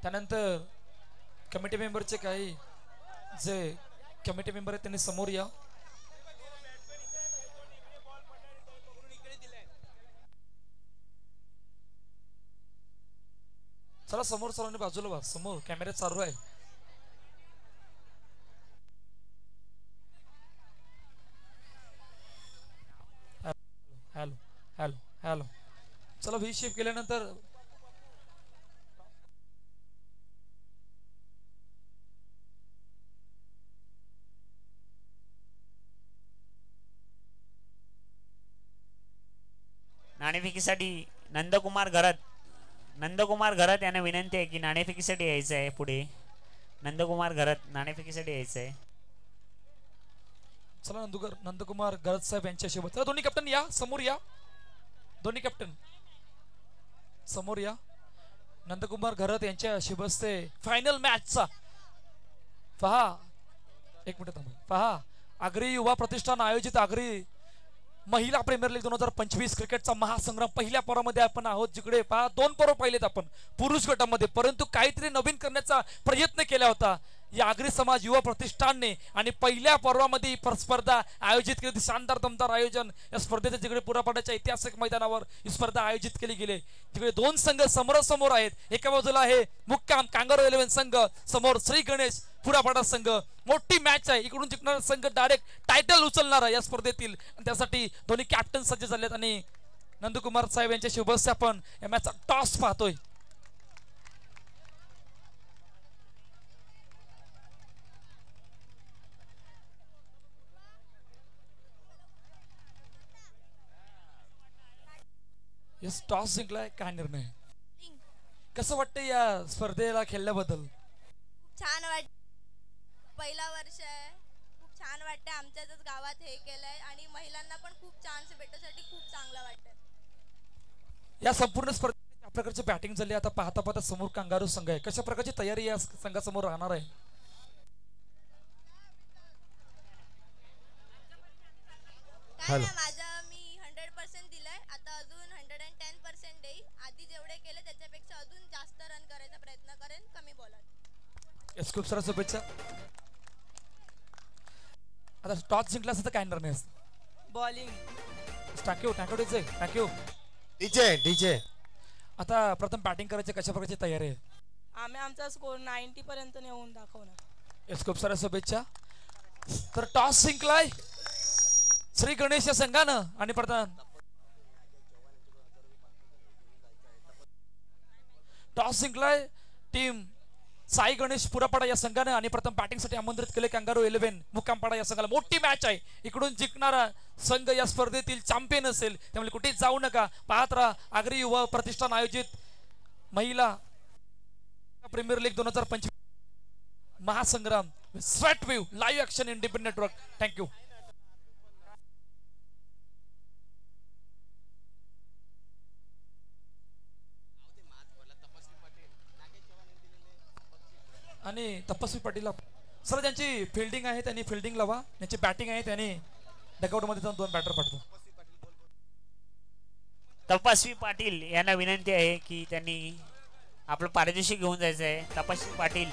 त्यानंतर कमिटी मेंबरचे काही जे कमिटी मेंबर आहेत त्यांनी समोर या. चला समोर सर्वांनी बाजूला व्हा. समोर कॅमेरा चालू आहे. Hello hello hello. चला व्ही शेप केल्यानंतर नाणेफेकीसाठी नंदकुमार घरत यांना विनंती आहे की नाणेफेकीसाठी यायचं आहे. पुढे नंदकुमार घरत नाणेफेकीसाठी यायचं आहे. चला नंदकुमार घरत साहेब यांच्याशी चला. दोन्ही कॅप्टन या समोर या. दोन्ही कॅप्टन समोर या. नंदकुमार घरत यांच्या शुभस्ते फायनल मॅचचा पहा. एक मिनिट थांबा. पहा आगरी युवा प्रतिष्ठान आयोजित आगरी महिला प्रीमियर लीग 2025 क्रिकेटचा महासंग्राम पहिल्या पर्वामध्ये आपण आहोत. जिकडे पहा 2 पर्व पाहिलेत आपण पुरुष गटामध्ये, परंतु काहीतरी नवीन करण्याचा प्रयत्न केला होता या आगरी समाज युवा प्रतिष्ठानने आणि पहिल्या पर्वामध्ये स्पर्धा आयोजित केली. शानदार दमदार आयोजन या स्पर्धेचे जिकडे पुरापाड्याच्या ऐतिहासिक मैदानावर ही स्पर्धा आयोजित केली गेली. तिकडे 2 संघ समोरासमोर आहेत. एका बाजूला आहे मुक्काम कांगारू 11 संघ, समोर श्री गणेश पुरापाडा संघ. मोठी मॅच आहे. इकडून जिंकणारा संघ डायरेक्ट टायटल उचलणार आहे या स्पर्धेतील. त्यासाठी दोन्ही कॅप्टन सज्ज झालेत आणि नंदकुमार साहेब यांच्या शुभेच्छा. आपण या मॅचचा टॉस पाहतोय. टॉस जिंकलाय. काय निर्णय कसं वाटतं या स्पर्धेला खेळल्याबद्दल? छान वाटत. पहिला वर्ष आहे. खूप छान वाटतं. आमच्याच गावात हे केलंय आणि महिलांना पण खूप चान्स भेटण्यासाठी खूप चांगलं वाटतं. या संपूर्ण स्पर्धेत ज्या प्रकारची बॅटिंग झाली आता पाहता पाहता समोर कांगारू संघ आहे. कशा प्रकारची तयारी या संघासमोर राहणार आहे? काय नाही, माझं मी 100% दिलंय. आता अजून 110% देईल. आधी जेवढे केले त्याच्यापेक्षा अजून जास्त रन करायचा प्रयत्न करेन कमी बॉलर. खूप साऱ्या शुभेच्छा. आता टॉस जिंकला असं तर काय निर्णय असतो? बॉलिंग. थँक्यू. डीजे आता प्रथम बॅटिंग करायची कशा प्रकारची तयारी आहे? आम्ही आमचा स्कोर 90 पर्यंत नेऊन दाखवणार. खूप साऱ्या शुभेच्छा. तर टॉस जिंकलाय श्री गणेश या संघानं आणि प्रथम टॉस जिंकलाय टीम साई गणेश पुरापाडा या संघानं आणि प्रथम बॅटिंगसाठी आमंत्रित केले कांगारू 11 मुक्कामपाडा या संघाला. मोठी मॅच आहे. इकडून जिंकणारा संघ या स्पर्धेतील चॅम्पियन असेल. त्यामुळे कुठेच जाऊ नका. पाहत राहा आगरी युवा प्रतिष्ठान आयोजित महिला प्रीमियर लीग 2025 महासंग्राम. Sweet view live action independent network. Thank you. आणि तपस्वी पाटील सर ज्यांची फिल्डिंग आहे त्यांनी फिल्डिंग लावा. ज्यांची बॅटिंग आहे त्यांनी डगआउट मध्ये जाऊन 2 बॅटर पाठवा. तपस्वी पाटील यांना विनंती आहे की त्यांनी आपलं पारितोषिक घेऊन जायचं आहे. तपस्वी पाटील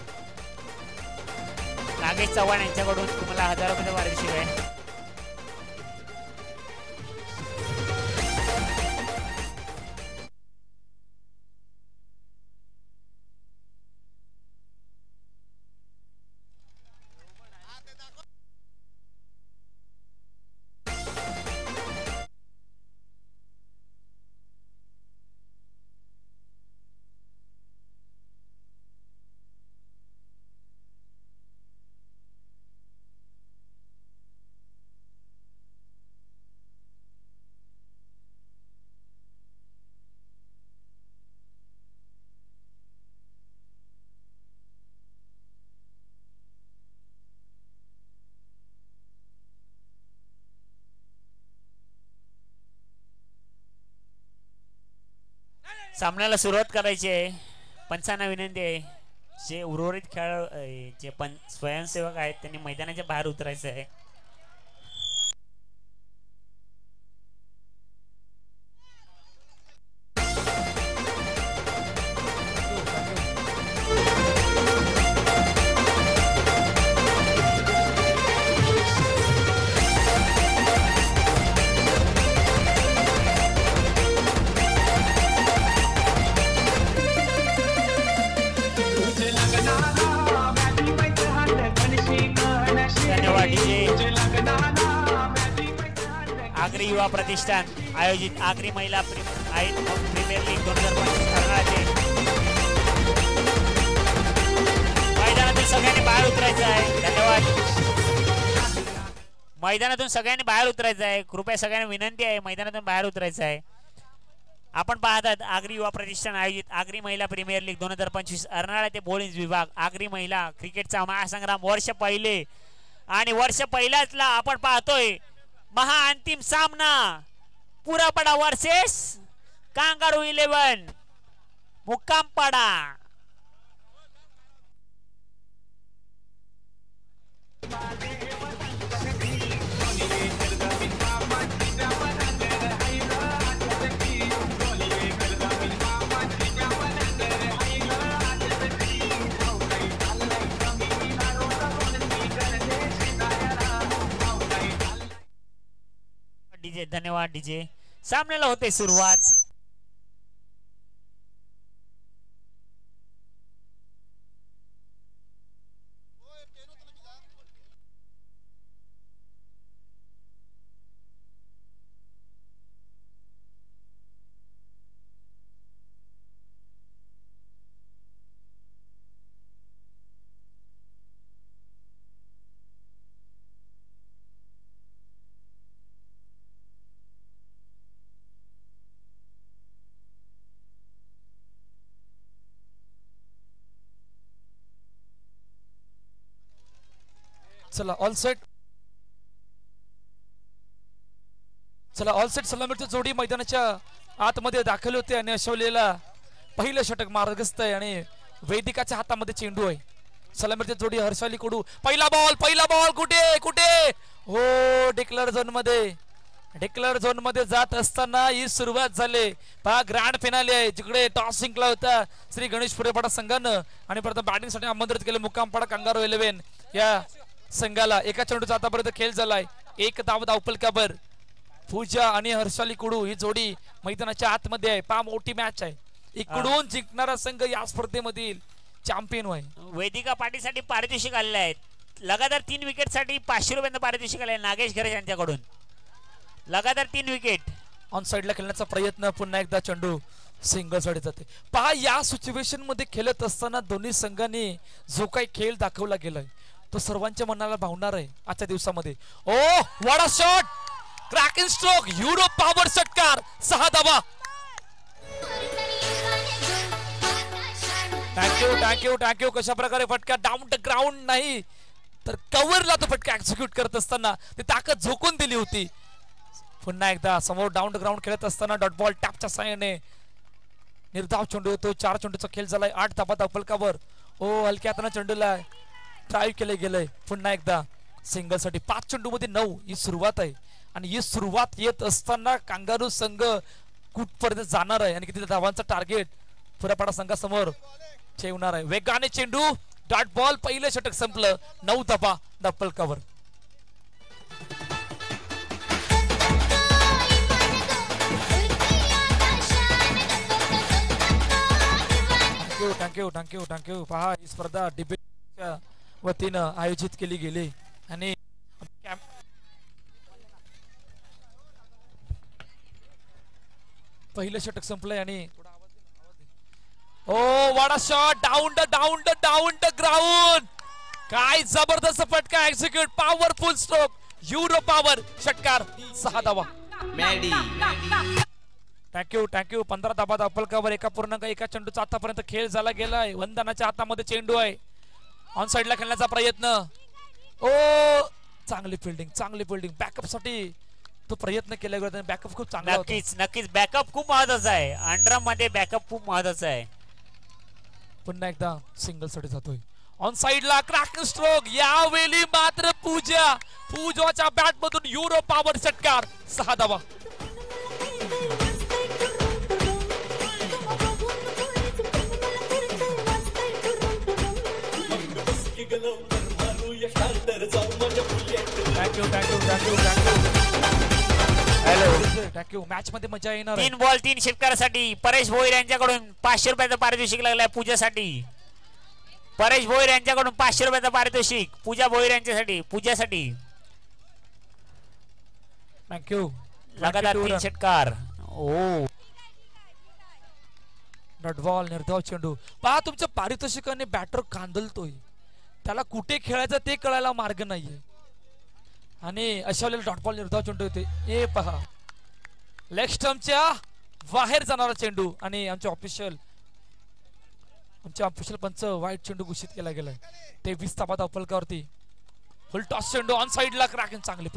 नागेश चव्हाण यांच्याकडून तुम्हाला 1000 रुपये पारितोषिक आहे. सामन्याला सुरुवात करायची आहे. पंचांना विनंती आहे जे उर्वरित खेळ जे स्वयंसेवक आहेत त्यांनी मैदानाच्या बाहेर उतरायचं आहे. आगरी युवा प्रतिष्ठान आयोजित आगरी महिला प्रीमियर लीग 2025 मैदानातून सगळ्यांनी बाहेर उतरायचं आहे. धन्यवाद. मैदानातून सगळ्यांनी बाहेर उतरायचं आहे. कृपया सगळ्यांना विनंती आहे, मैदानातून बाहेर उतरायचं आहे. आपण पाहतात आगरी युवा प्रतिष्ठान आयोजित आगरी महिला प्रीमियर लीग 2025 अर्नाळा ते बोळींज विभाग आगरी महिला क्रिकेटचा महासंग्राम वर्ष पहिले आणि वर्ष पहिल्याचला आपण पाहतोय महाअंतिम सामना पुरापडा वर्सेस कांगारू 11 मुक्कामपाडा. डीजे धन्यवाद डीजे. सामन्याला होते सुरुवात. चला ऑल सेट. चला ऑल सेट सलामीची जोडी मैदानाच्या आतमध्ये दाखल होते आणि अशवलेला पहिलं षटक मार्गस्थ आहे आणि वैदिकाच्या हातामध्ये चेंडू आहे. सलामीची जोडी हर्षाली कडू. पहिला बॉल कुठे कुठे हो डिक्लेअर झोन मध्ये जात असताना ही सुरुवात झाली. पहा ग्रँड फिनाले आहे जिकडे टॉस जिंकला होता श्री गणेश पुरेपाडा संघानं आणि प्रथम बॅटिंगसाठी आमंत्रित केले मुक्कामपाडा कांगारू 11 या संघाला. एका चेंडूचा आतापर्यंत खेळ झालाय. एक धाव धावपलकावर पूजा आणि हर्षाली कुडू ही जोडी मैदानाच्या आतमध्ये आहे. पहा मोठी मॅच आहे. इकडून जिंकणारा संघ या स्पर्धेमधील चॅम्पियन होय. वैदिका पार्टीसाठी पारितोषिक आलेले आहेत. लगातार 3 विकेट साठी 500 रुपयांचं पारितोषिक आले नागेश घरे यांच्याकडून. लगातार 3 विकेट. ऑन साइडला खेळण्याचा प्रयत्न. पुन्हा एकदा चेंडू सिंगल साठी जाते. पहा या सिच्युएशन मध्ये खेळत असताना दोन्ही संघांनी जो काही खेळ दाखवला गेलाय तो सर्वांच्या मनाला भावणार आहे आजच्या दिवसामध्ये. Oh what a shot. Cracking stroke. Euro power षटकार. 6 धावा. थँक्यू. कशा प्रकारे फटका डाऊन द ग्राउंड नाही तर कव्हरला तो फटका एक्झिक्यूट करत असताना ती ताकद झोकून दिली होती. पुन्हा एकदा समोर डाऊन द ग्राउंड खेळत असताना डॉट बॉल टॅपच्या साहाय्याने निर्धाव चेंडू येतो. 4 चेंडूचा खेळ झालाय. 8 धावा धावपलकावर. ओ हलक्या हाताने चेंडूला ट्राय केले गेलंय. पुन्हा एकदा सिंगल साठी 5 चेंडू मध्ये 9 ही सुरुवात आहे आणि ही सुरुवात येत असताना कांगारू संघ कुठपर्यंत जाणार आहे आणि किती धावांचा टार्गेट पुरापाडा संघासमोर ठेवणार आहे. वेगाने चेंडू डॉट बॉल. पहिलं षटक संपलं. 9 धावा धावपलकावर. थँक्यू. पहा ही स्पर्धा डिबेटच्या वतीनं आयोजित केली गेली आणि पहिलं षटक संपलंय आणि oh what a shot. Down the ground. काय जबरदस्त फटका execute. Powerful stroke. Euro power षटकार. 6 धावा. थँक्यू. 15 धावा धावपलकावर. 1 चेंडूचा आतापर्यंत खेळ झाला गेलाय. वंदनाच्या हातामध्ये चेंडू आहे. ऑन साइडला खेळण्याचा प्रयत्न. ओ चांगली फिल्डिंग. बॅकअप साठी तो प्रयत्न केला गेला. बॅकअप खूप चांगला. नक्कीच बॅकअप खूप महत्वाचा आहे. अंडरम मध्ये बॅकअप खूप महत्वाचा आहे. पुन्हा एकदा सिंगल साठी जातोय. ऑन साइडला क्रॅकिंग स्ट्रोक. यावेळी मात्र पूजाच्या बॅट मधून युरो पॉवर षटकार. 6 धावा. थँक्यू. मॅच मध्ये मजा येणार. 3 बॉल 3 षटकारासाठी परेश भोईर यांच्याकडून 500 रुपयाचं पारितोषिक लागलाय पूजासाठी. परेश भोईर यांच्याकडून 500 रुपयाचं पारितोषिक पूजा भोईर यांच्यासाठी. पूजासाठी थँक्यू. लगातार 3 षटकार. ओ डॉट निर्धाव चेंडू. पहा तुमच्या पारितोषिकाने बॅटर कांदलतोय, त्याला कुठे खेळायचं ते कळायला मार्ग नाहीये आणि अशा वेळेला डॉट बॉल निर्धाव चेंडू येते. हे पहा लेग स्टंपच्या बाहेर जाणारा चेंडू आणि आमचे ऑफिशियल पंच वाईट चेंडू घोषित केला गेलाय. 23 धावा फलकावरती. फुल टॉस चेंडू ऑन साइडला क्रॅकिंग. चांगली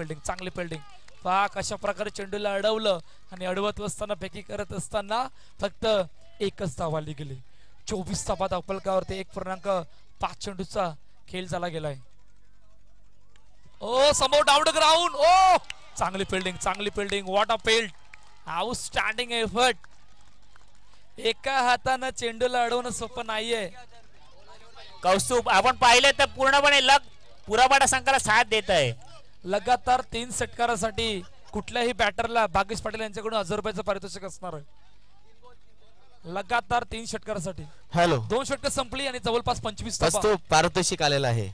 फिल्डिंग. पहा कशा प्रकारे चेंडूला अडवलं आणि अडवत असताना फेकी करत असताना फक्त एकच धाव आली गेली. 24 धावा फलकावरती 1.5 चेंडूचा खेळ झाला गेलाय. ओ समोर डाऊन ग्राउंड. ओ चांगली fielding. What a field. Outstanding effort. एका हातानं चेंडूला अडवणं सोपं नाहीये. कौस्तुभ आपण पाहिलं तर पूर्णपणे लग पुरापाडा संघाला साथ देत आहे. लगातार 3 षटकारासाठी कुठल्याही बॅटरला भागेश पाटील यांच्याकडून 1000 रुपयाचं पारितोषिक असणार आहे. लगातार 3 षटकारासाठी. हॅलो 2 षटक संपली आणि जवळपास 25 धावा. वस्तू पारितोषिक आलेला आहे.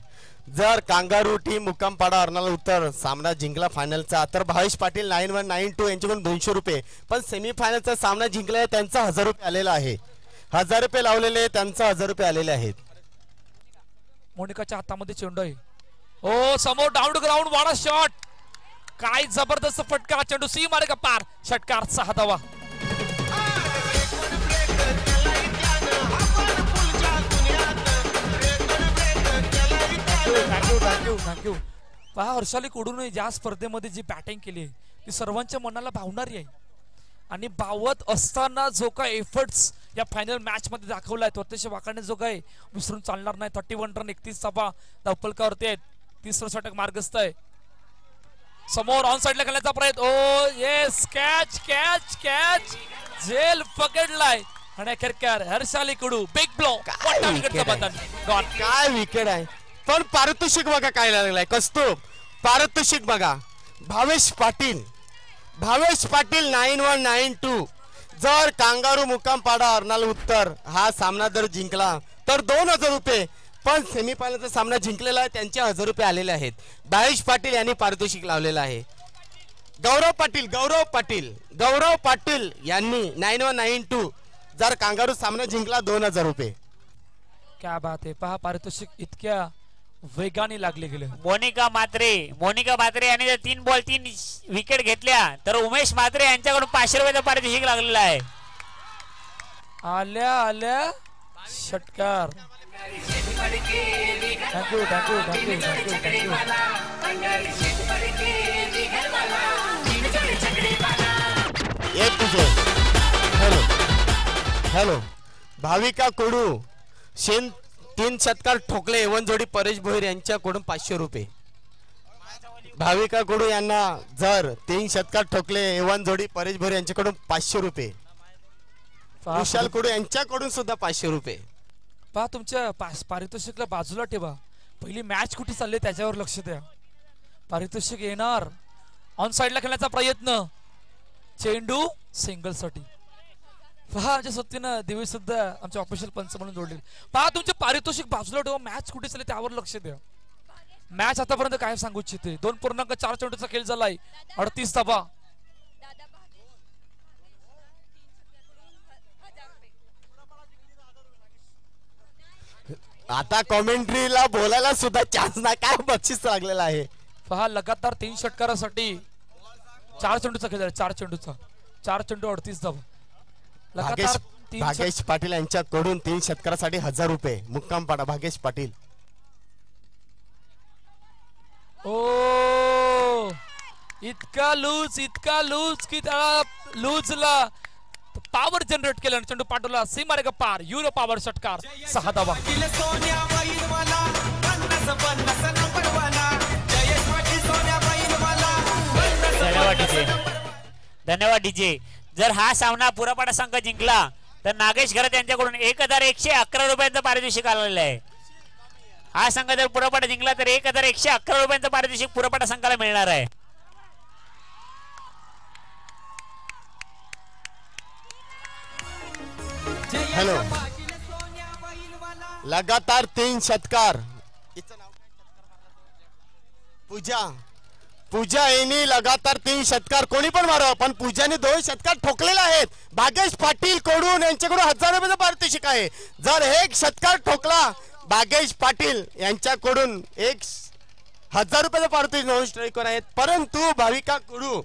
जर कांगारू टीम मुक्कामपाडा अर्नाळा उत्तर सामना जिंकला फायनलचा तर भावेश पाटील 9192 यांच्याकडून 200 रुपये. पण सेमीफायनलचा सामना जिंकला त्यांचा 1000 रुपये आलेला आहे. 1000 रुपये लावलेले त्यांचा 1000 रुपये आलेले आहेत. मोनिकाच्या हातामध्ये चेंडू आहे. ओ समोर डाऊन ग्राउंड. वाडा शॉट. काय जबरदस्त फटका. चेंडू सी मारे का पार. षटकार 6 धावा. थँक्यू. पहा हर्षाली कोडून ज्या स्पर्धेमध्ये जी बॅटिंग केली ती सर्वांच्या मनाला भावणारी आहे आणि भावत असताना जो काय एफर्ट्स या फायनल मॅच मध्ये दाखवलाय तो अतिशय वाखाणे जो काय विसरून चालणार नाही. 31 रन 31 धावा धावफलकावरती आहेत. 30 षटक मार्गस्थ आहे. समोर ऑन साइडला खेळण्याचा प्रयत्न. ओ येस कॅच झेल पकडलाय आणि अखेरकार हर्षाली कुडू बिग ब्लो. काय विकेट आहे. पण पारितोषिक बघा काय लागलाय. कस्तूर पारितोषिक बघा. भावेश पाटील 9192. जर कांगारू मुक्कामपाडा अर्नाळा उत्तर हा सामना जर जिंकला तर 2000 रुपये. पण सेमीफायनलचा सामना जिंकलेला आहे त्यांचे 1000 रुपये आलेले आहेत. भावेश पाटील यांनी पारितोषिक लावलेलं आहे. गौरव पाटील यांनी 9192 जर कांगारू सामना जिंकला 2000 रुपये. क्या बात आहे. पहा पारितोषिक इतक्या वेगाने लागले गेले. मोनिका मात्रे यांनी जर 3 बॉल 3 विकेट घेतल्या तर उमेश मात्रे यांच्याकडून 500 रुपयाचा पारितोषिक लागलेला आहे. आल्या षटकार. थँक्यू. हॅलो भाविका कोडू 3 षटकार ठोकले एवन जोडी परेश भोईर यांच्याकडून 500 रुपये. भाविका कोडू यांना जर 3 षटकार ठोकले एवन जोडी परेश भोईर यांच्याकडून 500 रुपये. विशाल कोडू यांच्याकडून सुद्धा 500 रुपये. पहा तुमच्या पारितोषिकला बाजूला ठेवा. पहिली मॅच कुठे चालली त्याच्यावर लक्ष द्या. पारितोषिक येणार. ऑन साइडला खेळण्याचा प्रयत्न. चेंडू सिंगल साठी. पहा आमच्या सोबतीनं दिवेश सुद्धा आमच्या ऑफिशियल पंच म्हणून जोडले. पहा तुमचे पारितोषिक बाजूला ठेवा. मॅच कुठे चालली त्यावर लक्ष द्या. मॅच आतापर्यंत काय सांगू इच्छिते. 2.4 चेंडूचा खेळ झालाय. 38 धावा. आता कॉमेंट्रीला बोलायला सुद्धा चान्स नाही. काय बक्षीस लागलेला आहे. पहा लगातार 3 षटकारासाठी 4 चेंडूचा खेळ आहे. 4 चेंडू 38 धावा. भागेश पाटील यांच्याकडून 3 षटकारासाठी 1000 रुपये. मुक्कामपाडा भागेश पाटील. ओ इतका लूज की त्याला लूजला पॉवर जनरेट केलं. चेंडू पाठवला सीमारे का पार. युरो पॉवर षटकार 6 धावा. धन्यवाद डीजे. जर हा सामना पुरापाडा संघ जिंकला तर नागेश घरत यांच्याकडून 1111 रुपयांचं पारितोषिक आलेलं आहे. हा संघ जर पुरापाडा जिंकला तर 1111 रुपयांचं पारितोषिक पुरापाडा संघाला मिळणार आहे. हॅलो लगातार 3 षटकार. पूजा यांनी लगातार 3 षटकार कोणी पण मारो, पण पूजाने 2 षटकार ठोकलेले आहेत. भागेश पाटील कडून यांच्याकडून 1000 रुपयाचं पारितोषिक आहे. जर 1 षटकार ठोकला भागेश पाटील यांच्याकडून 1000 रुपयाचं पारितोषिक नॉन स्ट्रायकर आहेत. परंतु भाविका कडू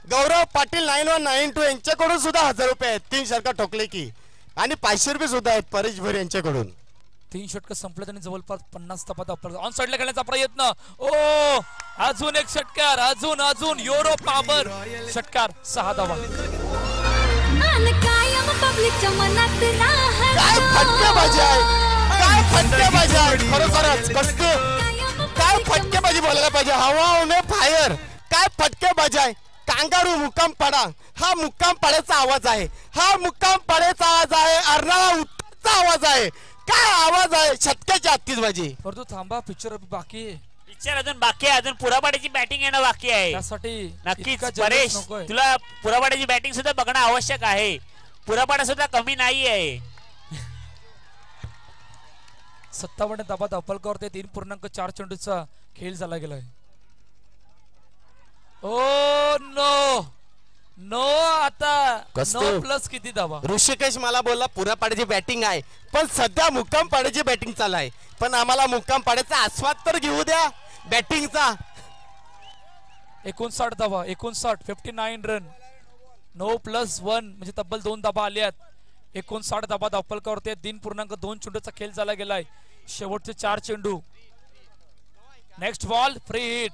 गौरव पाटील 9192 यांच्याकडून सुद्धा 1000 रुपये आहेत 3 षटकार ठोकले की, आणि 500 रुपये सुद्धा आहेत परेश भोईर यांच्याकडून. 3 षटक संपले आणि जवळपास 50 तपात ऑन साइडला खेळण्याचा प्रयत्न. ओ अजून 1 षटकार, अजून युरो पॉवर षटकार 6 धावा. काय फटकेबाजी आहे, काय फटकेबाजी आहे खरोखरच. काय फटकेबाजी बोलायला पाहिजे. हवा में फायर, काय फटकेबाजी आहे. कांगारू मुक्काम पाडा, हा मुक्काम पाड्याचा आवाज आहे, हा मुक्काम पाड्याचा आवाज आहे, अर्नाळा उत्तरचा आवाज आहे. काय आवाज आहे शतकाची आतिषबाजी. परंतु थांबा, पिक्चर बाकी आहे. पिक्चर अजून बाकी आहे, अजून पुरापाड्याची बॅटिंग येणं बाकी आहे. त्यासाठी नक्कीच इतका परेश, जल्लोष नकोय. तुला पुरापाड्याची बॅटिंग सुद्धा बघणं आवश्यक आहे. पुरापाडा सुद्धा कमी नाही आहे. 57 धावा धावफलकावर 3.4 चेंडूचा खेळ झाला गेलाय. ओ नो आता कसतो? 9 प्लस किती धावा. ऋषिकेश मला बोलला पुरापाड्याची बॅटिंग आहे, पण सध्या मुक्काम पाड्याची बॅटिंग चालू आहे. पण आम्हाला मुक्काम पाड्याचा आस्वाद तर घेऊ द्या बॅटिंगचा. 59 धावा, 59 रन. 9+1 म्हणजे तब्बल 2 धावा आल्यात. 59 धावा धावफलकावरती 3.2 चेंडूचा खेळ झाला गेलाय. शेवटचे 4 चेंडू. Next ball free hit.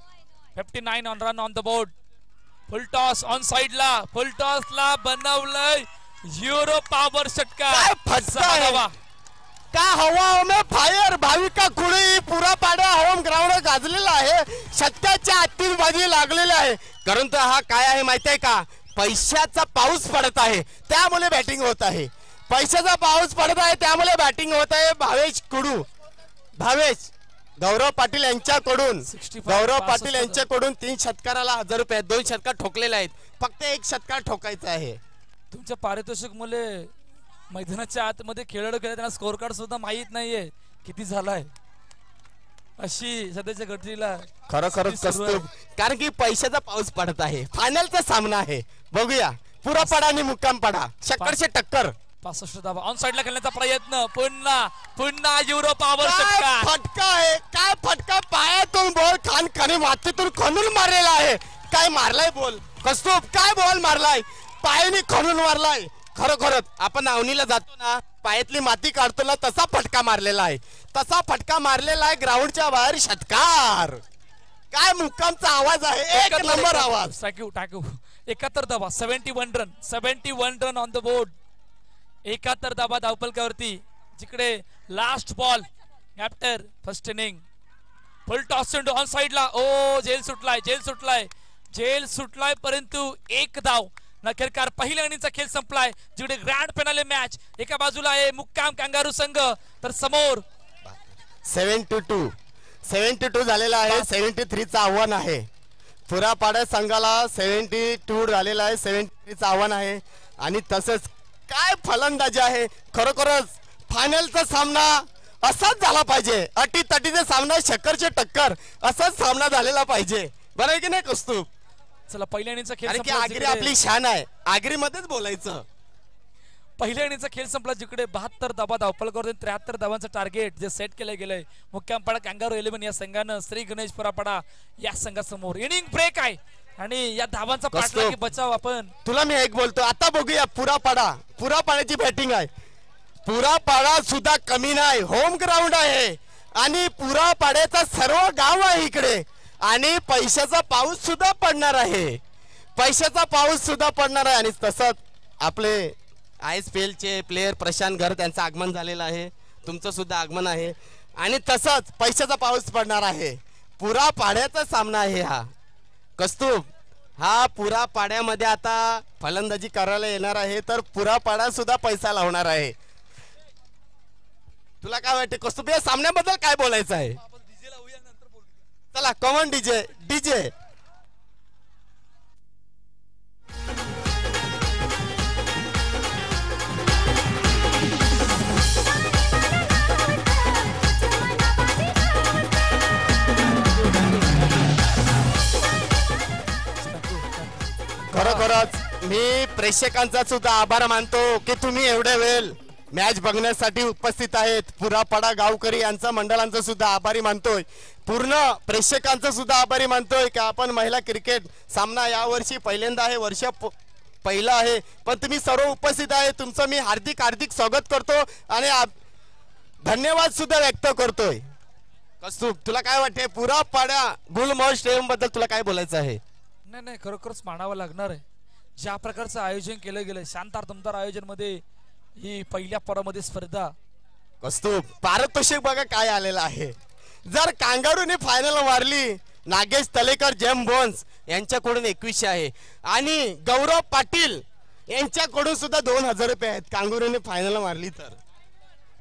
59 on run on the board. Full toss on साइडला, फुल टॉस ला बनवलंय युरो पॉवर षटकार. काय फटका आहे. का हवा में फायर. भाविका कुळी पुरापाड्या होम ग्राउंड गाजलेला आहे. शतकाच्या आतिषबाजी लागलेली आहे. कारण तर हा काय आहे माहिती आहे का, पैशाचा पाऊस पडत आहे त्यामुळे बॅटिंग होत आहे. पैशाचा पाऊस पडत आहे त्यामुळे बॅटिंग होत आहे. भावेश गौरव पाटील यांच्याकडून 3 षटकाराला 1000 रुपये, 2 षटकार ठोकलेले आहेत. फक्त 1 षटकार ठोकायचं आहे. तुमच्या पारितोषिक मुले मैदानाच्या आतमध्ये खेळाडू गेले, त्यांना स्कोर कार्ड सुद्धा माहित नाहीये किती झालाय. अशी सध्याच्या घडीला खरोखरच कसतो, कारण की पैशाचा पाऊस पडत आहे. फायनलचा सामना आहे. बघूया पुरापाडा आणि मुक्काम पाडा शक्करचे टक्कर. 65 धावा ऑन साइडला खेळण्याचा प्रयत्न. पुन्हा युरो पॉवर काय षटकार. फटका आहे, काय फटका. पायातून बॉल खाणी मातीतून खणून मारलेला आहे. काय मारलाय बॉल कसतो, काय बॉल मारलाय, पायाने खणून मारलाय. खरोखरच आपण अवनीला जातो ना, पायातली माती काढतो ना, तसा फटका मारलेला आहे. तसा फटका मारलेला आहे ग्राउंडच्या बाहेर. षटकार. काय मुक्कामचा आवाज आहे, 1 नंबर आवाज. टाकू 71 धावा, 71 रन ऑन द बोर्ड. 71 धावा धावफलकावरती. जिकडे last ball after first inning. फुल टॉस चेंडू ऑन साइडला. ओ जेल सुटलाय परंतु 1 धाव. नखेरकार पहिल्या इनिंगचा खेळ संपलाय. जिकडे ग्रँड फिनाले मॅच एका बाजूला आहे मुक्काम कांगारू संघ, तर समोर 72 झालेला आहे. 73चं आव्हान आहे. पुरापाड्या संघाला 72 झालेला आहे. 73चं आव्हान आहे. आणि तसंच काय फलंदाजी आहे. खरोखरच फायनलचा सामना असाच झाला पाहिजे. अटीतटीचा सामना, शक्करचे टक्कर असाच सामना झालेला पाहिजे. बरं आहे की नाही कौस्तुभ. चला पहिल्या इनिंगचा खेळ कारण की संपला. आगरी आपली शान आहे, आगरीमध्येच बोलायचं. पहिल्या इनिंगचा खेळ संपला, जिकडे 72 धावा धावफलकावरती 73 धावांचं टार्गेट जे सेट केलं गेलंय मुक्कामपाडा कांगारू 11 या संघानं श्री गणेश पुरापाडा या संघासमोर. इनिंग ब्रेक आहे आणि या धावांचा पाठलागी बचाव. आपण तुला मी एक बोलतो, आता बघूया पुरापाड्याची बॅटिंग आहे. पुरापाडा सुद्धा कमी नाही, होम ग्राउंड आहे आणि पुरापाड्याचा सर्व गाव आहे इकडे. आणि पैशाचा पाऊस सुद्धा पडणार आहे. आणि तसंच आपले ISPL चे प्लेयर प्रशांत घर त्यांचं आगमन झालेलं आहे. तुमचं सुद्धा आगमन आहे. आणि तसंच पैशाचा पाऊस पडणार आहे. पुरापाड्याचा सामना आहे हा कौस्तुभ. हा पुरापाड्यामध्ये आता फलंदाजी करायला येणार आहे, तर पुरापाडा सुद्धा पैसा लावणार आहे. तुला काय वाटते कौस्तुभ, या सामन्याबद्दल काय बोलायचं आहे. चला कॉमन डीजे मी प्रेक्षकांचा सुद्धा आभार मानतो की तुम्ही एवढ्या वेळ मॅच बघण्यासाठी उपस्थित आहेत. पुरापाडा गावकरी यांचा मंडळांचा सुद्धा आभारी मानतोय. पूर्ण प्रेक्षकांचा सुद्धा आभारी मानतोय की आपण महिला क्रिकेट सामना यावर्षी पहिल्यांदा आहे, पहिला आहे, पण तुम्ही सर्व उपस्थित आहे. तुमचं मी हार्दिक हार्दिक स्वागत करतो आणि धन्यवाद सुद्धा व्यक्त करतोय. कस्तूप, तुला काय वाटते पुरापाडा गुलमोहर स्टेडियम बद्दल तुला काय बोलायचं आहे? नाही नाही, खरोखरच मानावं लागणार आहे. ज्या प्रकारचं आयोजन केलं गेलं, शांतार दमदार आयोजन मध्ये ही पहिल्या परामध्ये स्पर्धा. कस्तूप, पारितोषिक बघा काय आलेलं आहे. जर कांगारूने फायनल मारली, नागेश तलेकर जेम बोन्स यांच्याकडून 2100 आहे आणि गौरव पाटील यांच्याकडून सुद्धा 2000 रुपये आहेत. कांगारूने फायनल मारली तर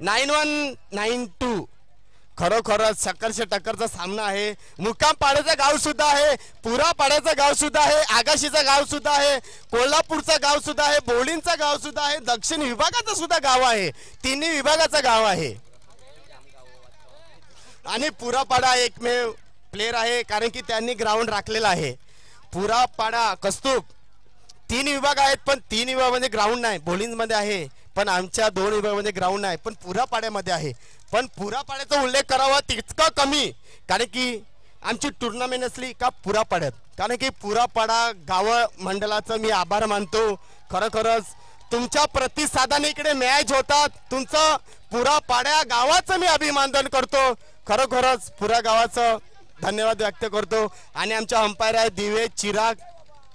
9192. खरोखरच सकरशे टक्करचा सामना आहे. मुक्काम पाड्याचं गाव सुद्धा आहे, पुरा पाड्याचं गाव सुद्धा आहे, आगाशीचं गाव सुद्धा आहे, कोल्हापूरचं गाव सुद्धा आहे, बोलींचं गाव सुद्धा आहे, दक्षिण विभागाचं सुद्धा गाव आहे, तिन्ही विभागाचं गाव आहे. आणि पुरापाडा एकमेव प्लेयर आहे कारण की त्यांनी ग्राउंड राखलेला आहे. पुरापाडा कस्तूप 3 विभाग आहेत पण 3 विभागामध्ये ग्राउंड नाही. बोलिंग मध्ये आहे पण आमच्या 2 विभागामध्ये ग्राउंड नाही, पण पुरापाड्यामध्ये आहे. पण पुरापाड्याचा उल्लेख करावा तितका कमी, कारण की आमची टुर्नामेंट असली का पुरापाड्यात, कारण की पुरापाडा गाव मंडळाचं मी आभार मानतो. खरोखरच तुमच्या प्रतिसादाने इकडे मॅच होतात. तुमचं पुरापाड्या गावाचं मी अभिनंदन करतो. खरोखरच पुरा गावाचं धन्यवाद व्यक्त करतो. आणि आमच्या अंपायर आहे दिवे चिराग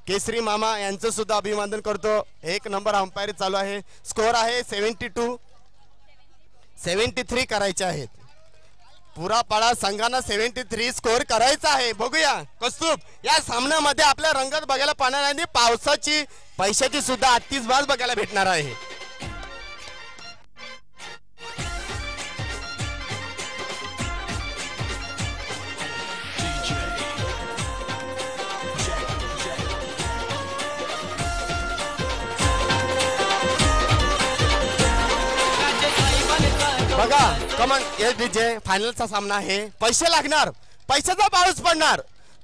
केसरी मामा, यांचं सुद्धा अभिनंदन करतो. 1 नंबर अंपायर चालू आहे. स्कोर आहे 73 करायचे आहेत. पुरापाडा संघांना 73 स्कोर करायचा आहे. बघूया कस्तूप, या सामन्यामध्ये आपल्या रंगत बघायला पाहणार आणि पावसाची पैशाची सुद्धा 38 बाज बघायला भेटणार आहे. बघा कमन हे डीजे फायनलचा सामना आहे. पैसे लागणार, पैशाचा पाऊस पडणार.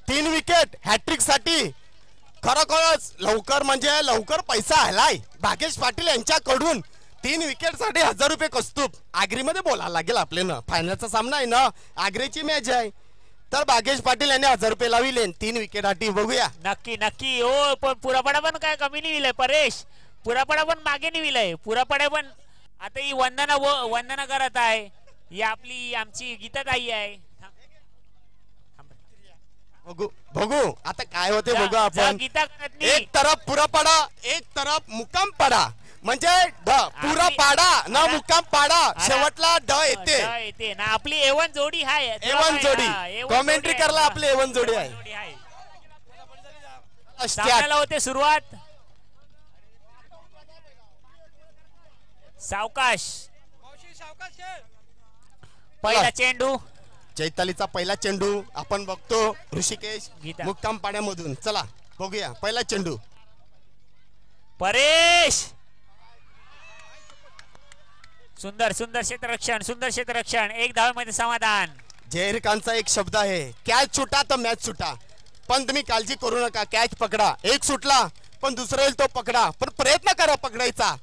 3 विकेट हॅट्रिक साठी खरोखरच लवकर म्हणजे लवकर पैसा आलाय. भागेश पाटील यांच्याकडून 3 विकेट साठी 1000 रुपये. कस्तूप, आग्रीमध्ये बोलायला लागेल आपल्याला. फायनलचा सामना आहे ना, आग्रेची मॅच आहे, तर भागेश पाटील यांनी 1000 रुपये लाविले 3 विकेट साठी. बघूया. नक्की नक्की हो, पण पुरापाडा पण काय कमी नाही विलय परेश. पुरापाडा पण मागे नाही विलय. पुरापाडा पण आता ही वंदना करत आहे. ही आपली आमची गीताताई आहे. बघू आता काय होते बघू आपण. गीता एक तरफ पुरापाडा, एक तरफ मुक्काम पाडा, म्हणजे पुरापाडा ना मुक्काम पाडा, शेवटला ड येते ना. आपली एवन जोडी आहे. एवन जोडी कॉमेंट्री करला आपली एवन जोडी आहे. सामन्याला होते सुरुवात. सावकाश पहिला चेंडू. चैतालीचा पहिला चेंडू आपण बघतो. ऋषिकेश मुक्काम पाड्यामधून. चला बघूया पहिला चेंडू. परेश सुंदर सुंदर क्षेत्ररक्षण, सुंदर क्षेत्ररक्षण. 1 धावेमध्ये समाधान. जहीर खानचा एक शब्द आहे, कॅच सुटा तर मॅच सुटा. पण तुम्ही काळजी करू नका, कॅच पकडा. एक सुटला पण दुसरा येईल तो पकडा, पण प्रयत्न करा पकडायचा.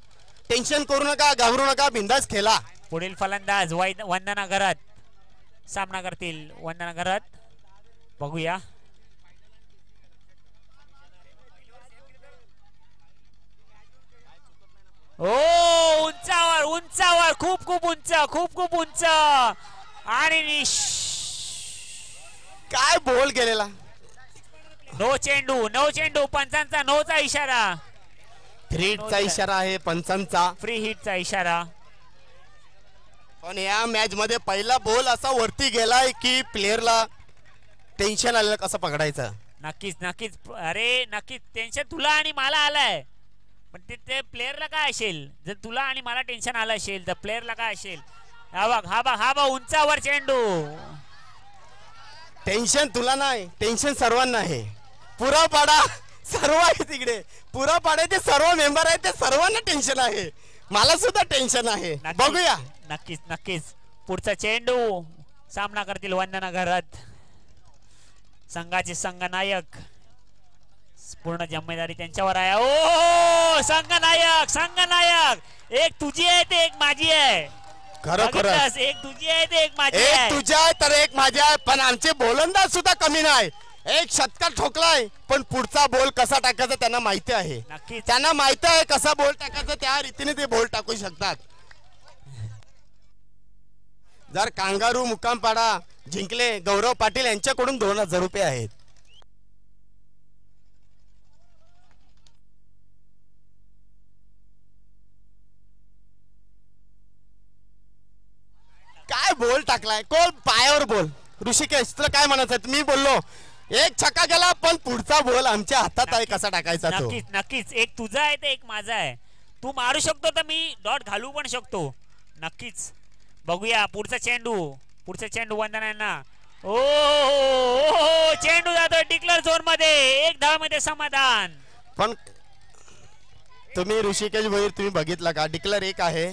टेन्शन करू नका, घाबरू नका, बिंदास खेळा. पुढील फलंदाज वंदना घरात सामना करतील. वंदना घरात बघूया. ओ उंचावर उंचावर, खूप खूप उंच, खूप खूप उंच. आणि काय बोल गेलेला. नो चेंडू, नो चेंडू. पंचांचा नोचा इशारा. फ्री हिटचा इशारा आहे पंचांचा. फ्री हिटचा इशारा. पण या मॅच मध्ये पहिला बॉल असा वरती गेलाय की प्लेयरला टेन्शन आलेलं कसं पकडायचं. नक्कीच नक्कीच. अरे नक्कीच टेन्शन तुला आणि मला आलंय, पण ते प्लेयरला काय असेल. जर तुला आणि मला टेन्शन आलं असेल तर प्लेयरला काय असेल. हा बघ हा बघ हा बघ, उंचावर चेंडू. टेन्शन तुला नाही, टेन्शन सर्वांना आहे. पुरापाडा सर्व आहे तिकडे. पुरापाड्याचे सर्व मेंबर आहेत, ते सर्वांना टेन्शन आहे. मला सुद्धा टेन्शन आहे. बघूया. नक्कीच नक्कीच. पुढचा चेंडू. सामना करतील वंदना घरात. संघाचे संघनायक पूर्ण जिम्मेदारी त्यांच्यावर आहे. ओ संघनायक एक तुझी आहे ते एक माझी आहे. खरोखरच एक तुझी आहे ते एक माझी एक आहे. तुझ्या आहे तर एक माझ्या आहे. पण आमचे गोलंदाज सुद्धा कमी नाही. एक षटकार ठोकलाय पण पुढचा बॉल कसा टाकायचा त्यांना माहिती आहे. नक्कीच त्यांना माहिती आहे कसा बॉल टाकायचा, त्या रीतीने ते बॉल टाकू शकतात. जर कांगारू मुक्कामपाडा जिंकले, गौरव पाटील यांच्याकडून 2000 रुपये आहेत. काय बॉल टाकलाय, कोण पायावर बॉल. ऋषिकेश तुला काय म्हणायचं, मी बोललो एक छक्का गेला पण पुढचा बॉल आमच्या हातात आहे कसा टाकायचा तो. नक्कीच नक्कीच एक तुझा आहे ते एक माझा आहे. तू मारू शकतो तर मी डॉट घालू पण शकतो. नक्कीच बघूया पुढचा चेंडू वंदनांना. ओ चेंडू जातो डिक्लेअर झोन मध्ये. एक धावामध्ये समाधान. पण तुम्ही ऋषिकेश भोईर तुम्ही बघितला का, डिक्लेअर एक आहे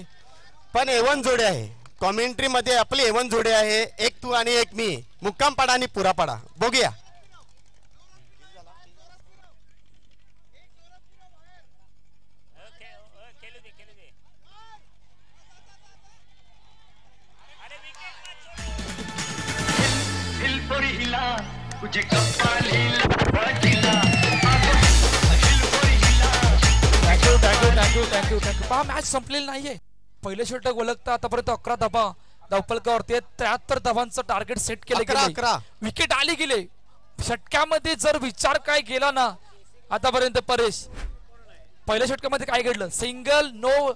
पण एवन जोडे आहे. कॉमेंट्री मध्ये आपली एवन जोडे आहे, एक तू आणि एक मी, मुक्कामपाडा आणि पुरापाडा. बघूया थँक्यू. पहा मॅच संपलेली नाहीये. पहिले षटक ओळखता आतापर्यंत 11 धाबा धावपलकावरती 73 धावांचं टार्गेट सेट केलं गेलं. विकेट आली गेले. षटकामध्ये जर विचार काय केला ना आतापर्यंत परेश, पहिल्या षटकामध्ये काय घडलं, सिंगल नो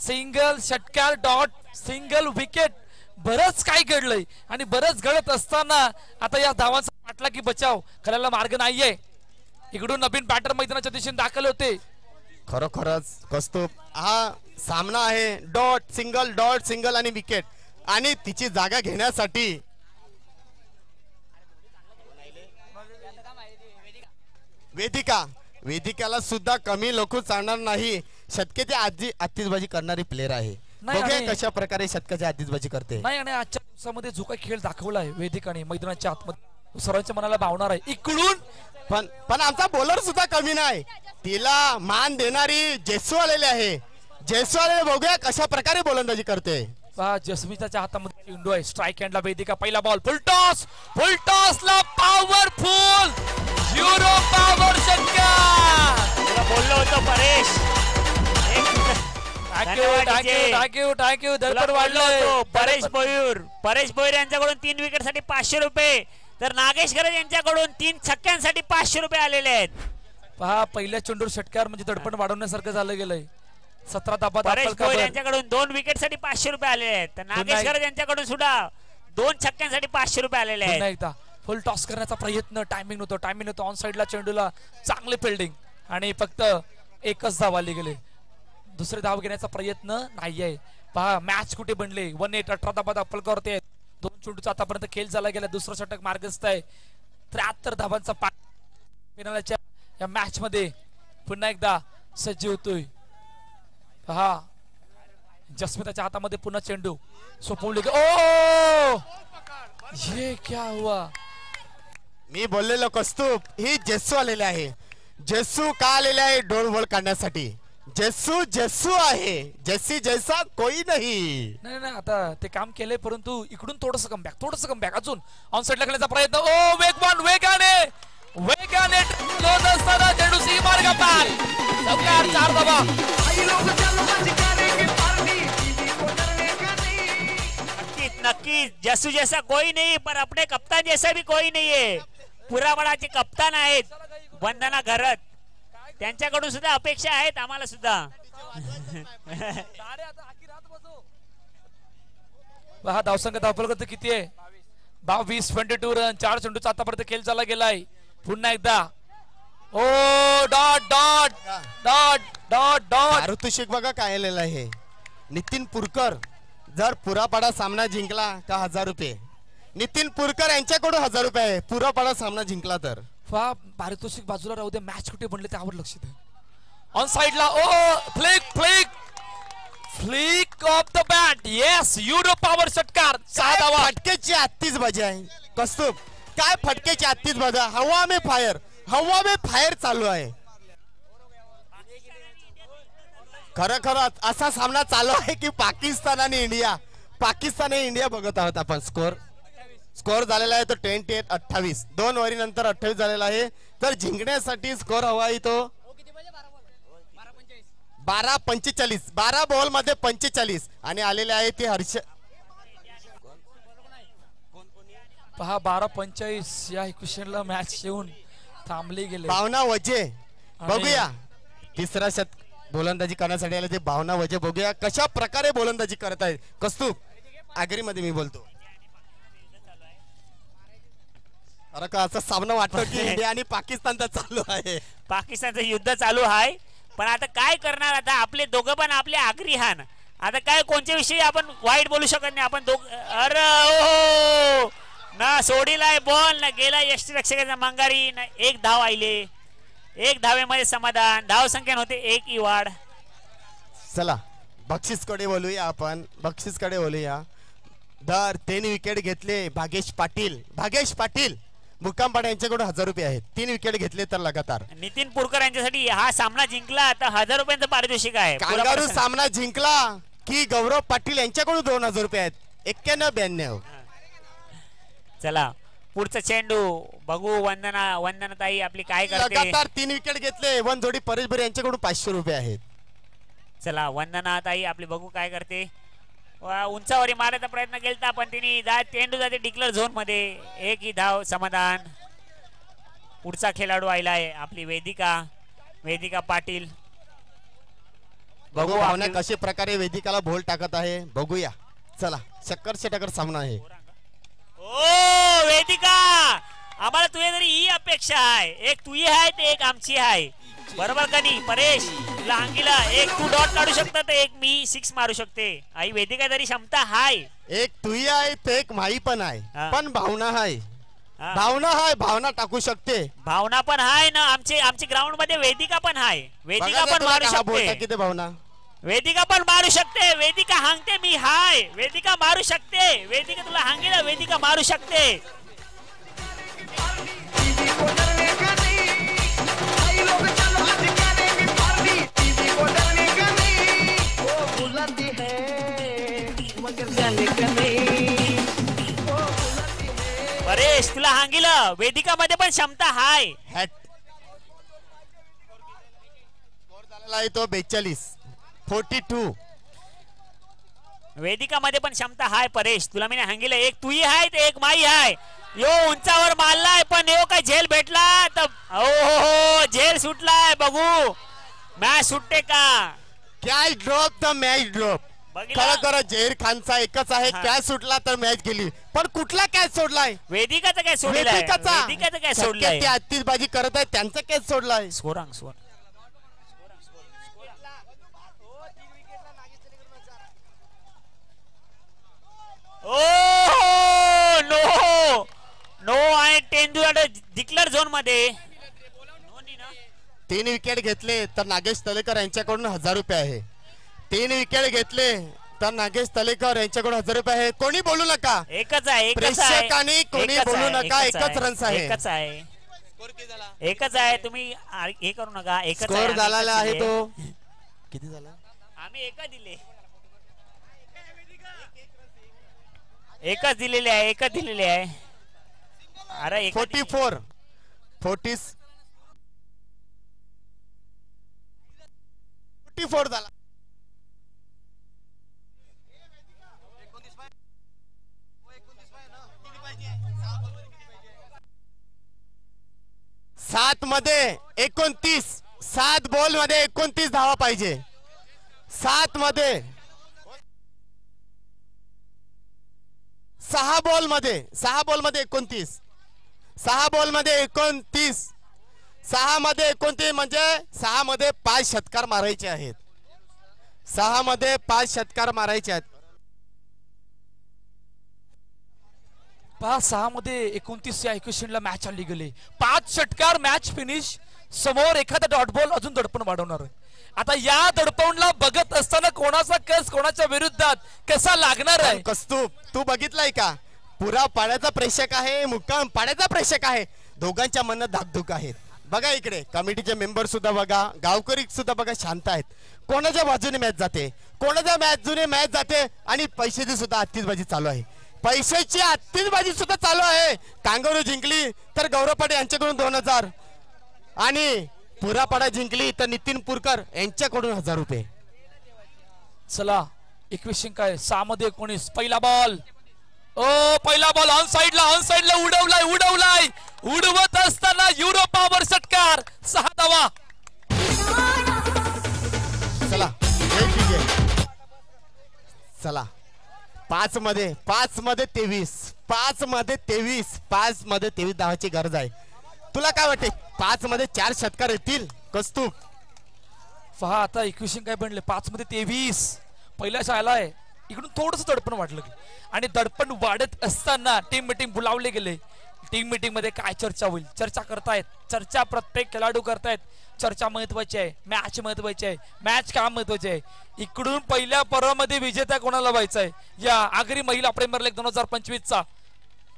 सिंगल षटकार डॉट सिंगल विकेट, बरंच काय घडलंय. आणि बरंच घडत असताना आता या धावांचा पाठला की बचाव करायला मार्ग नाहीये. इकडून नवीन बॅटर मैदानाच्या दिशेने दाखल होते. खरोखरच कौस्तुभ, हा सामना आहे डॉट सिंगल आणि विकेट. आणि तिची जागा घेण्यासाठी वेदिकाला सुद्धा कमी लोक चालणार नाही. शतकेची आतिषबाजी करणारी प्लेअर आहे. बघूया कशा प्रकारे शतकाची आतिषबाजी करते. नाही आणि आजच्या दिवसामध्ये जो काही खेळ दाखवला आहे वेदिकाने मैदानाच्या आतमध्ये सर्वांच्या मनाला भावणार आहे. इकडून पण आमचा बॉलर सुद्धा कमी नाही. तिला मान देणारी जेसू आलेली आहे. जेसू आलेले बघूया कशा प्रकारे गोलंदाजी करते. जस्मिताच्या हातामध्ये चेंडू आहे. स्ट्राईक हँडला वेदिका, पहिला बॉल फुल टॉस ला पॉवरफुल युरो पॉवर षटकार. बोललो होतो परेश. थँक्यू दरबार वाढलं. परेश भोईर यांच्याकडून 3 विकेट साठी 500 रुपये, तर नागेश गरज यांच्याकडून 3 छक्क्यांसाठी 500 रुपये आलेले आहेत. पहा पहिल्या चेंडूर षटकार म्हणजे दडपण वाढवण्यासारखं झालं गेलंय. 17 धाबा परेश भोईर यांच्याकडून 2 विकेट साठी 500 रुपये आलेले आहेत. तर नागेश गरज यांच्याकडून सुद्धा 2 छक्क्यांसाठी 500 रुपये आलेले आहेत. एकदा फुल टॉस करण्याचा प्रयत्न, टायमिंग नव्हतं. ऑन साइडला चेंडूला चांगले फिल्डिंग आणि फक्त एकच धाव आली गेले. दुसरे धाव घेण्याचा प्रयत्न नाहीये. पहा मॅच कुठे बनले. 1-8 18 धाबा दाखल आहेत. 2 चेंडूचा आतापर्यंत खेळ झाला गेला. दुसरं षटक मार्गस्थ आहे. 73 धावांचा फायनलच्या या मॅच मध्ये पुन्हा एकदा सज्ज होतोय. पहा जस्मिताच्या हातामध्ये पुन्हा चेंडू सोपवली. ओ ये क्या हुआ. मी बोललेलो कौस्तुभ, ही जेस्सू आलेले आहे. जेस्सू का आलेले आहे डोल बॉल काढण्यासाठी. जेस्सू आहे. जेस्सी जैसा कोई नाही. आता ते काम केलंय परंतु इकडून थोडस कमबॅक अजून ऑन साइडला खेळण्याचा प्रयत्न. ओ वेगाने क्लोज असताना चेंडू सी मार्ग पार. 4 धावा. नक्की जस्सू जैसा कोई नहीं, पर अपने कप्तान जैसा भी कोई नहीं है. पुरापाडाचे कप्तान आहेत वंदना घरत, त्यांच्याकडून सुद्धा अपेक्षा आहेत आम्हाला सुद्धा. हा धावसंख्या धावपलगत किती आहे 22 22 रन. 4 चेंडूचा आतापर्यंत खेळ झाला गेलाय. पुन्हा एकदा ओ डॉट ऋतुषेक बघा काय आलेलं आहे. नितीन पुरकर जर पुरापाडा सामना जिंकला का 1000 रुपये. नितीन पुरकर यांच्याकडून 1000 रुपये आहे पुरापाडा सामना जिंकला तर. पारितोषिक बाजूला राहू दे. मॅच कुठे बनले त्यावर लक्ष द्या. ऑन साइडला oh flick off the bat. Yes euro power षटकार. 6 धावा. फटकेची 38 बाजी आहे. कौस्तुभ काय फटकेची 38 बाजी. हवा में फायर. हवा में फायर चालू आहे. खरं असा सामना चालू आहे की पाकिस्तान आणि इंडिया बघत आहोत आपण. स्कोर झालेला आहे तो 28-28. 2 ओव्हरी नंतर 28 झालेला आहे. तर जिंकण्यासाठी स्कोर हवा आहे तो 12-45. 12 बॉल मध्ये 45 आणि आलेले आहे ते हर्ष. पहा 12-45 या इक्वेशनला मॅच येऊन थांबली गेले. भावना वजे बघूया तिसरा गोलंदाजी करण्यासाठी आले ते भावना वजे. बघूया कशा प्रकारे गोलंदाजी करत आहेत. कस्तूप आगरी मध्ये मी बोलतो. अरे का असा सामना वाटतो की इंडिया आणि पाकिस्तानचा चालू आहे. पाकिस्तानचं युद्ध चालू आहे. पण आता काय करणार. आता आपले दोघं पण आपले आगरी हान. आता काय कोणत्या विषयी आपण वाईट बोलू शकत नाही आपण अरे ओ ना सोडीलाय बॉल ना गेला यष्टीरक्षकाचा मंगारी ना. 1 धाव आले. 1 धावेमध्ये समाधान. धाव संख्या होते 1 ही वाढ. चला बक्षीसकडे बोलूया आपण. बक्षीसकडे बोलूया. 3 विकेट घेतले भागेश पाटील मुक्कामपाडा यांच्याकडून 1000 रुपये आहेत. 3 विकेट घेतले तर लगातार. नितीन पुरकर यांच्यासाठी हा सामना जिंकला तर 1000 रुपयांचं पारितोषिक आहे. कांगारू सामना जिंकला की गौरव पाटील यांच्याकडून 2000 रुपये आहेत. 91-92. चला पुढचा चेंडू बघू. वंदना ताई आपली काय करते. लगातार 3 विकेट घेतले. 1 जोडी परेश भरे यांच्याकडून 500 रुपये आहेत. चला वंदना ताई आपली बघू काय करते. उंचावरी मारायचा प्रयत्न केला पण तिने चेंडू जाते डिक्लेअर झोन मध्ये. 1 ही धाव समाधान. पुढचा खेळाडू आलाय आपली वेदिका पाटील. बघू भावना कशा प्रकारे वेदिकाला बोल टाकत आहे. बघूया चला. टक्कर सामना आहे. ओ वेदिका आम्हाला तुझ्या तरी ही अपेक्षा आहे. एक तुझी आहे ते एक आमची आहे. बरोबर का नाही परेश. तुला अंगीला 1 तू डॉट काढू शकता तर 1 मी 6 मारू शकते. आई वेदिका तरी क्षमता हाय. एक तुही आहे ते एक माई पण आहे. पण भावना आहे. भावना टाकू शकते. भावना पण हाय ना. आमचे ग्राउंड मध्ये वेदिका पण हाय. वेदिका पण मारू शकते. किती भावना. वेदिका पण मारू शकते. वेदिका हांगते मी हाय. वेदिका मारू शकते. वेदिका तुला हांगेला वेदिका मारू शकते. परेश तुला हांगिलं वेदिका मध्ये पण क्षमता हाय. झालेला आहे तो 42-42. वेदिका मध्ये पण क्षमता हाय परेश. तुला मी हांगिलं 1 तुही हाय ते 1 माई हाय. यो उंचावर मारलाय पण यो काय झेल भेटला तर हो झेल सुटलाय. बघू मॅच सुटते का. Catch drop the match drop. खरं झहीर खानचा एकच आहे. कॅच सुटला तर मॅच गेली. पण कुठला कॅच सोडलाय. वेदिकाचा काय सोडलाय. वेदिकाचा काय सोडलाय. ते आतिषबाजी करत आहे त्यांचा कॅच सोडलाय. स्कोर ओ नो आणि टेंडू डिक्लेअर झोन मध्ये. 3 विकेट घेतले तर नागेश तलेकर यांच्याकडून 1000 रुपये आहे. 3 विकेट घेतले तर नागेश तलेकर यांच्याकडून 1000 रुपये आहे. कोणी बोलू नका. एकच आहे. प्रेक्षकांनी कोणी बोलू नका. एकच रन्स आहे. एकच आहे. तुम्ही हे करू नका. एकच स्कोर झालेला आहे तो. किती झाला. आम्ही एकच दिले. एकच दिलेले आहे. अरे 44 झाला. 7 मध्ये 29. 7 बॉल मध्ये 29 धावा पाहिजे. 7 मध्ये 6 बॉल मध्ये 29. 6 बॉल मध्ये 29. 6 मध्ये 29 म्हणजे 6 मध्ये 5 षटकार मारायचे आहेत. 6 मध्ये 5 षटकार मारायचे आहेत. पहा 6 मध्ये 29 या इक्वेशनला मॅच आली गेली. 5 षटकार मॅच फिनिश. समोर एखादा डॉट बॉल अजून दडपण वाढवणार. आता या दडपणला बघत असताना कोणाचा कस कोणाच्या विरुद्धात कसा लागणार आहे. कस्तूप तू बघितलाय का. पुरा पाड्याचा प्रेक्षक आहे. मुक्काम पाड्याचा प्रेक्षक आहे. दोघांच्या मनात धाकधूक आहेत. बघा इकडे कमिटीचे मेंबर सुद्धा बघा, गावकरी सुद्धा बघा शांत आहेत. कोणाच्या बाजूने मॅच जाते, कोणाच्या बाजूने मॅच जाते आणि पैशाची सुद्धा आत्तीचबाजी चालू आहे. पैशाची आत्तीचबाजी सुद्धा चालू आहे. कांगारू जिंकली तर गौरव पाटील यांच्याकडून 2000 आणि पुरापाडा जिंकली तर नितीन पुरकर यांच्याकडून 1000 रुपये. चला 21 काय 6 मध्ये 19 पहिला बॉल. पहिला बॉल ऑन साइडला उडवलाय उडवत असताना युरोपावर षटकार 6 धावा. चला चला 5 मध्ये 23 धावाची गरज आहे. तुला काय वाटते 5 मध्ये 4 षटकार येतील कस्तूप? पहा आता 21 काय बनले 5 मध्ये 23 पहिल्या शाळेला आहे. इकडून थोडस दडपण वाटलं आणि दडपण वाढत असताना टीम मीटिंग बोलावले गेले. टीम मीटिंग मध्ये काय चर्चा होईल, चर्चा करतायत. चर्चा प्रत्येक खेळाडू करतायत. चर्चा महत्वाची आहे, मॅच महत्वाची आहे, मॅच का महत्वाची आहे. इकडून पहिल्या पर्वामध्ये विजेता कोणाला व्हायचा आहे या आगरी महिला प्रीमियर लीग 2025 चा.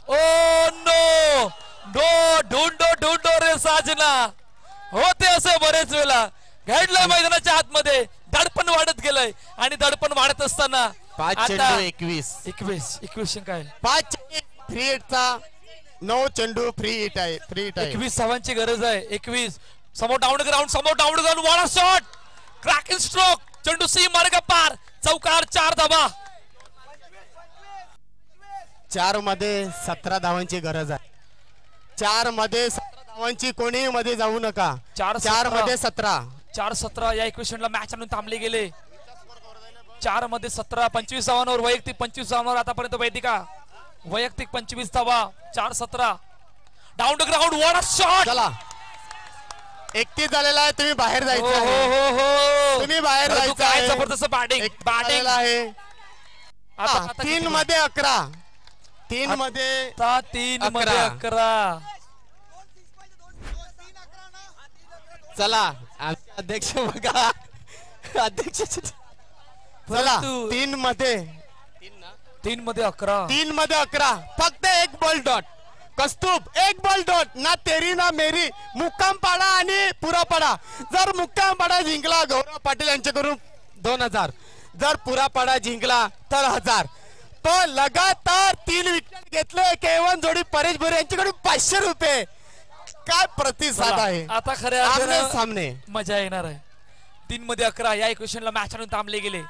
ओ नो ढूंढो रे साजना. होते असे बरेच वेळा घडलंय मैदानाच्या आतमध्ये. दडपण वाढत गेलंय आणि दडपण वाढत असताना 5 चेंडू 21 काय 5 फ्री हिटचा 9 चेंडू फ्री हिट आहे. 21 धावांची गरज आहे. 21 समोर डाऊन ग्राउंड वाडा शॉट क्रॅकिंग स्ट्रोक चेंडू सी मार्ग पार चौकार 4 धावा. 4 मध्ये 17 धावांची गरज आहे. 4 मध्ये 17 धावांची कोणी मध्ये जाऊ नका. 4 मध्ये 17 या 21 ला मॅच आणून थांबले गेले. 4 मध्ये 17 25 धावांवर वैयक्तिक 25 धावांवर आतापर्यंत वैदिका वैयक्तिक 25 धावा 4-17 down the ground what a shot. चला 31 झालेला आहे. तुम्ही बाहेर जायचं आहे. तुम्ही बाहेर जायचं आहे. जबरदस्त बॅटिंग आहे. 3 मध्ये 11 3 मध्ये 11 चला अध्यक्ष बघा अध्यक्ष चला 3 मध्ये 11 फक्त 1 ball dot Kaustubh 1 ball dot ना तेरी ना मेरी. मुक्काम पाडा आणि पुरापाडा. जर मुक्काम पाडा जिंकला गौरव पाटील यांच्याकडून 2000. जर पुरापाडा जिंकला तर 1000. तो लगातार 3 विकेट घेतले. केवळ जोडी परेश भोरे यांच्याकडून 500 रुपये. काय प्रतिसाद आहे आता खऱ्या सामने मजा येणार आहे. 3 मध्ये 11 या 21 ला मॅच आणून थांबले गेले.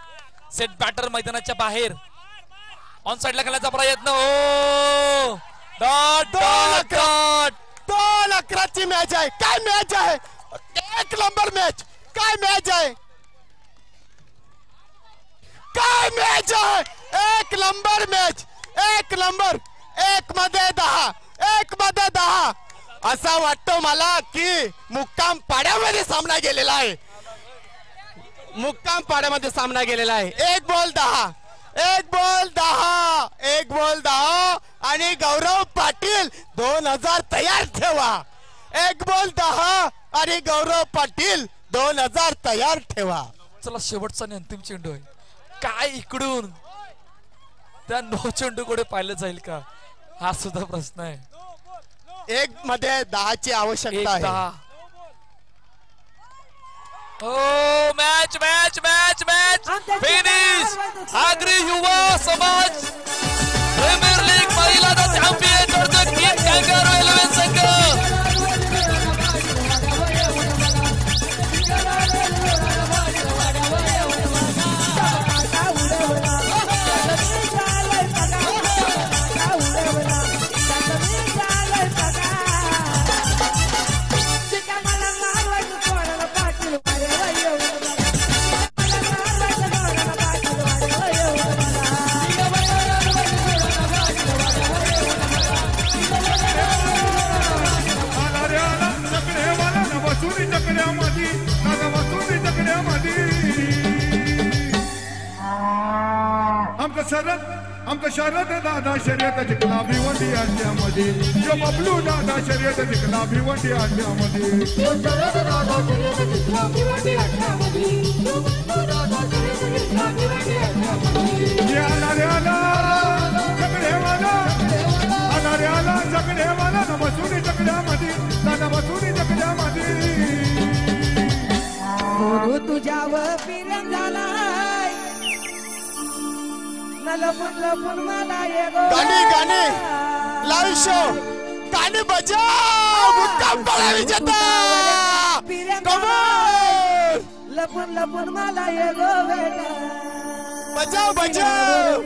सेट बॅटर मैदानाच्या बाहेर ऑन साइडला खेळण्याचा प्रयत्न. ओ डॉट 2-11 ची मॅच आहे. काय मॅच आहे. 1 नंबर मॅच. काय मॅच आहे. 1 नंबर मॅच. 1 नंबर. 1 मध्ये 10 असा वाटतो मला की मुक्काम पाड्यामध्ये सामना गेलेला आहे. 1 बॉल 10 आणि गौरव पाटील 2000 तयार ठेवा. 1 बॉल 10 आणि गौरव पाटील 2000 तयार ठेवा. चला शेवटचा आणि अंतिम चेंडू आहे. काय इकडून त्या 9 चेंडूकडे पाहिलं जाईल का हा सुद्धा प्रश्न आहे. 1 मध्ये 10 ची आवश्यकता आहे. ओ मॅच फिनिश. आगरी युवा समाज प्रीमियर लीग महिला चॅम्पियन ठरतो किंग कांगारू 11 संघ. आमचं शरद दादा शर्यत जिंकला भिवंडी अड्ड्यामध्ये. जो बबलू दादा शर्यत जिंकला भिवंडी अड्ड्यामध्ये. जगडेवाला जगडेवाला नमसुरी जगड्यामध्ये. तुझ्यावर पिरंग झालाय लपून लपून मला गाणी गाणी लाईव्ह शो गाणी बजाव मुक्काम पळा विजेता कमाल लपून लपून मला ये गो बेटा बजाव बजाव